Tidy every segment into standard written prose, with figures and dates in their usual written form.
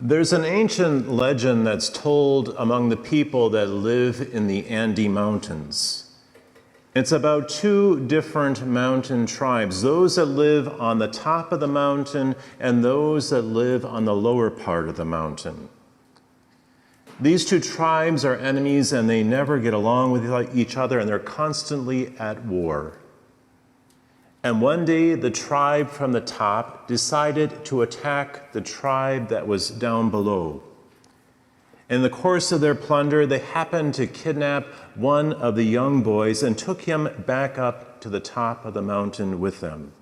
There's an ancient legend that's told among the people that live in the Andes Mountains. It's about two different mountain tribes, those that live on the top of the mountain and those that live on the lower part of the mountain. These two tribes are enemies and they never get along with each other and they're constantly at war. And one day the tribe from the top decided to attack the tribe that was down below. In the course of their plunder, they happened to kidnap one of the young boys and took him back up to the top of the mountain with them.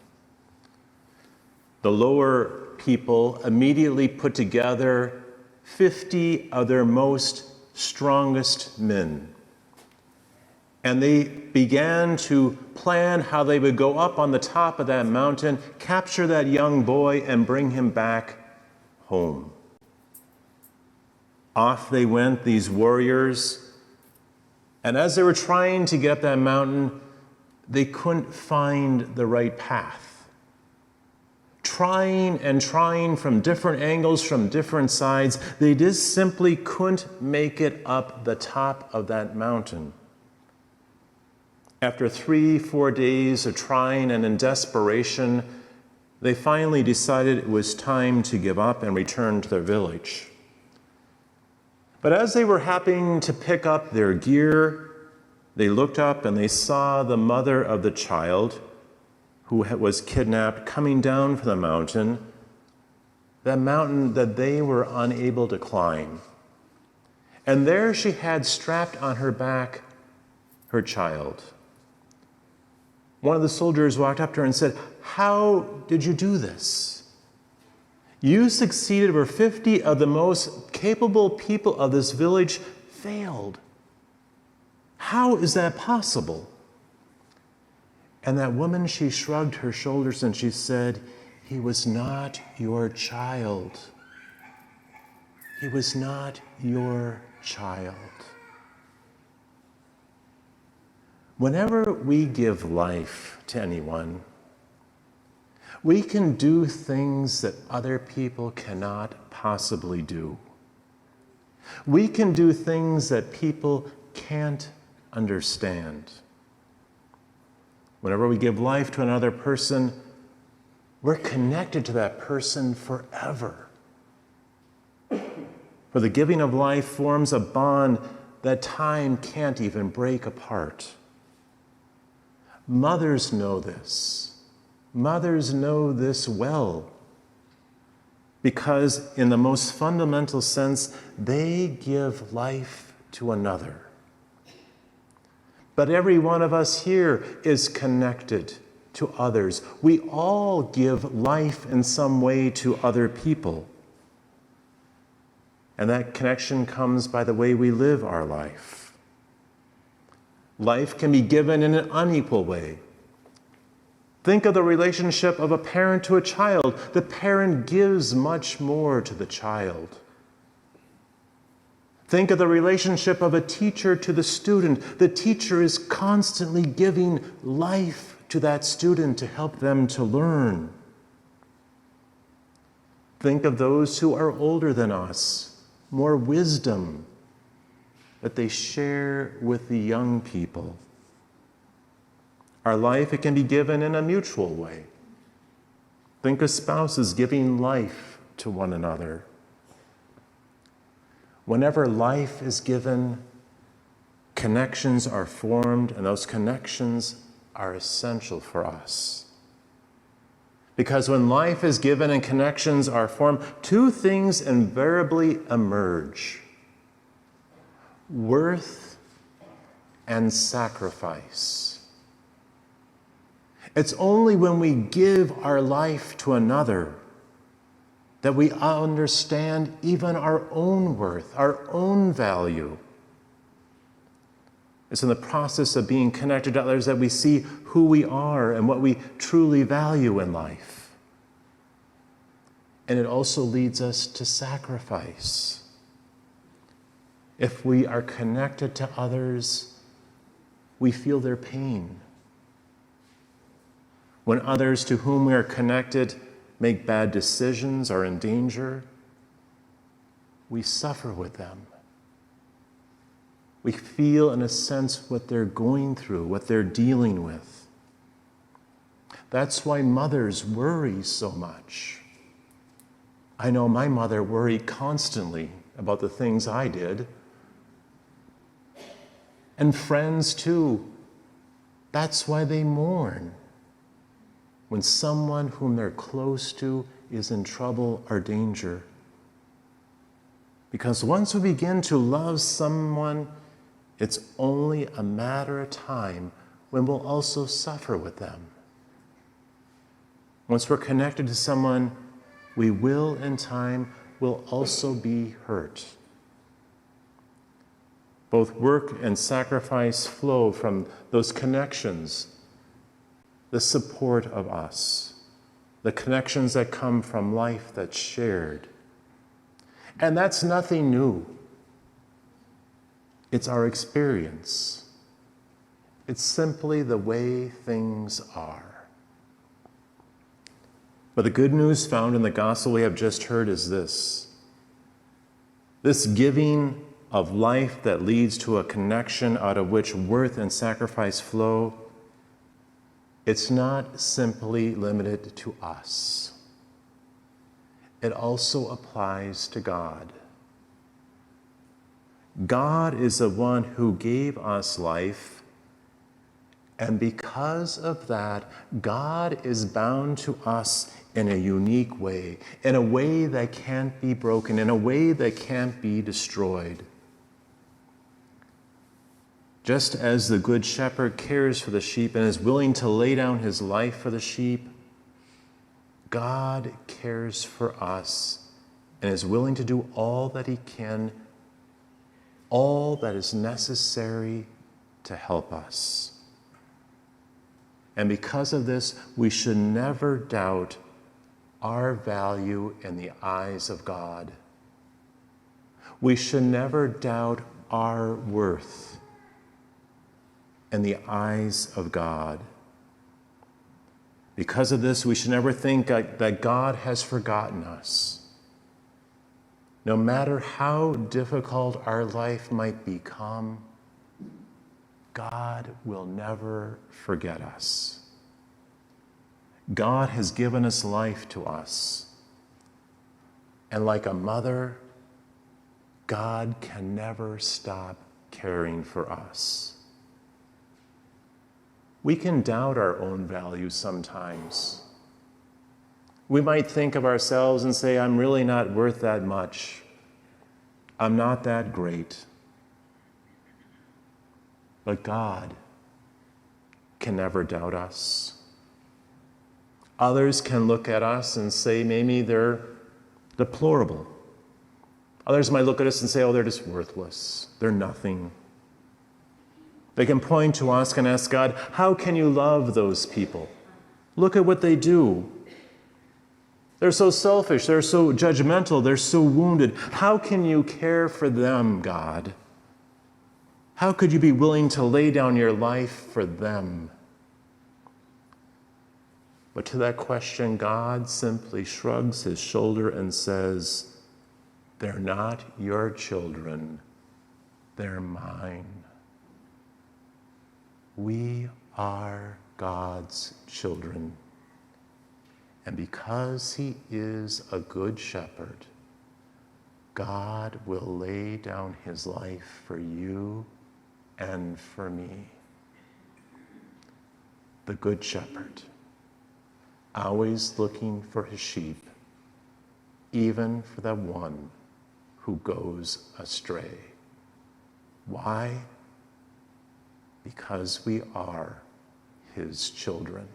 The lower people immediately put together 50 of their most strongest men. And they began to plan how they would go up on the top of that mountain, capture that young boy, and bring him back home. Off they went, these warriors, and as they were trying to get up that mountain, they couldn't find the right path. Trying and trying from different angles, from different sides, they just simply couldn't make it up the top of that mountain. After 3-4 days of trying and in desperation, they finally decided it was time to give up and return to their village. But as they were happening to pick up their gear, they looked up and they saw the mother of the child who was kidnapped coming down from the mountain, that mountain that they were unable to climb. And there she had strapped on her back her child. One of the soldiers walked up to her and said, "How did you do this? You succeeded where 50 of the most capable people of this village failed. How is that possible?" And that woman, she shrugged her shoulders and she said, "He was not your child. He was not your child." Whenever we give life to anyone, we can do things that other people cannot possibly do. We can do things that people can't understand. Whenever we give life to another person, we're connected to that person forever. For the giving of life forms a bond that time can't even break apart. Mothers know this. Mothers know this well because in the most fundamental sense, they give life to another. But every one of us here is connected to others. We all give life in some way to other people. And that connection comes by the way we live our life. Life can be given in an unequal way. Think of the relationship of a parent to a child. The parent gives much more to the child. Think of the relationship of a teacher to the student. The teacher is constantly giving life to that student to help them to learn. Think of those who are older than us, more wisdom that they share with the young people. Our life, it can be given in a mutual way. Think of spouses giving life to one another. Whenever life is given, connections are formed, and those connections are essential for us. Because when life is given and connections are formed, two things invariably emerge: worth and sacrifice. It's only when we give our life to another that we understand even our own worth, our own value. It's in the process of being connected to others that we see who we are and what we truly value in life. And it also leads us to sacrifice. If we are connected to others, we feel their pain. When others to whom we are connected make bad decisions or in danger, we suffer with them. We feel, in a sense, what they're going through, what they're dealing with. That's why mothers worry so much. I know my mother worried constantly about the things I did. And friends, too. That's why they mourn. When someone whom they're close to is in trouble or danger. Because once we begin to love someone, it's only a matter of time when we'll also suffer with them. Once we're connected to someone, we will in time will also be hurt. Both work and sacrifice flow from those connections, the support of us, the connections that come from life that's shared. And that's nothing new. It's our experience. It's simply the way things are. But the good news found in the gospel we have just heard is this. This giving of life that leads to a connection out of which worth and sacrifice flow, it's not simply limited to us. It also applies to God. God is the one who gave us life, and because of that, God is bound to us in a unique way, in a way that can't be broken, in a way that can't be destroyed. Just as the Good Shepherd cares for the sheep and is willing to lay down his life for the sheep, God cares for us and is willing to do all that he can, all that is necessary to help us. And because of this, we should never doubt our value in the eyes of God. We should never doubt our worth in the eyes of God. Because of this, we should never think that God has forgotten us. No matter how difficult our life might become, God will never forget us. God has given us life to us. And like a mother, God can never stop caring for us. We can doubt our own value sometimes. We might think of ourselves and say, I'm really not worth that much. I'm not that great. But God can never doubt us. Others can look at us and say maybe they're deplorable. Others might look at us and say, oh, they're just worthless. They're nothing. They can point to us and ask God, how can you love those people? Look at what they do. They're so selfish, they're so judgmental, they're so wounded. How can you care for them, God? How could you be willing to lay down your life for them? But to that question, God simply shrugs his shoulder and says, they're not your children, they're mine. We are God's children. And because he is a good shepherd, God will lay down his life for you and for me. The good shepherd, always looking for his sheep, even for the one who goes astray. Why? Because we are his children.